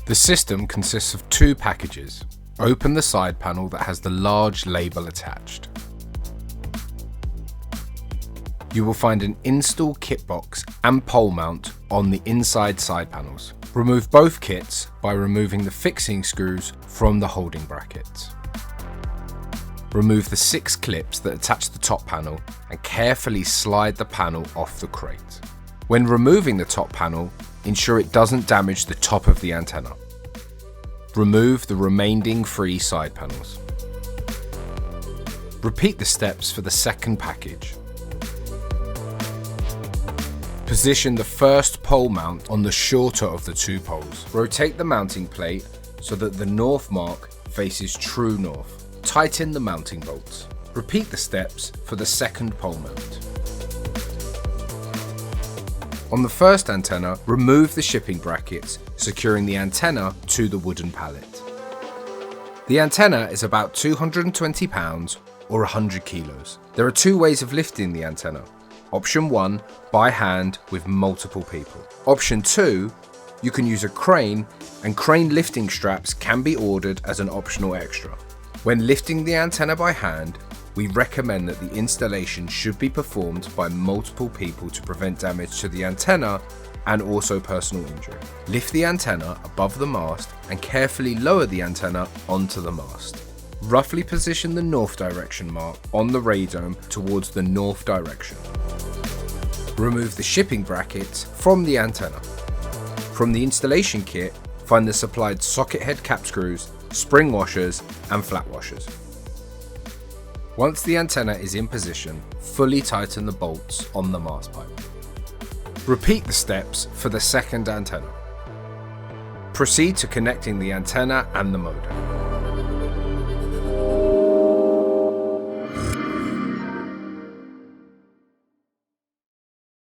The system consists of two packages. Open the side panel that has the large label attached. You will find an install kit box and pole mount on the inside side panels. Remove both kits by removing the fixing screws from the holding brackets. Remove the 6 clips that attach the top panel and carefully slide the panel off the crate. When removing the top panel, ensure it doesn't damage the top of the antenna. Remove the remaining 3 side panels. Repeat the steps for the second package. Position the first pole mount on the shorter of the 2 poles. Rotate the mounting plate so that the north mark faces true north. Tighten the mounting bolts. Repeat the steps for the second pole mount. On the first antenna, remove the shipping brackets, securing the antenna to the wooden pallet. The antenna is about 220 pounds or 100 kilos. There are 2 ways of lifting the antenna. Option 1, by hand with multiple people. Option 2, you can use a crane, and crane lifting straps can be ordered as an optional extra. When lifting the antenna by hand, we recommend that the installation should be performed by multiple people to prevent damage to the antenna and also personal injury. Lift the antenna above the mast and carefully lower the antenna onto the mast. Roughly position the north direction mark on the radome towards the north direction. Remove the shipping brackets from the antenna. From the installation kit, find the supplied socket head cap screws, spring washers and flat washers. Once the antenna is in position, fully tighten the bolts on the mast pipe. Repeat the steps for the second antenna. Proceed to connecting the antenna and the modem.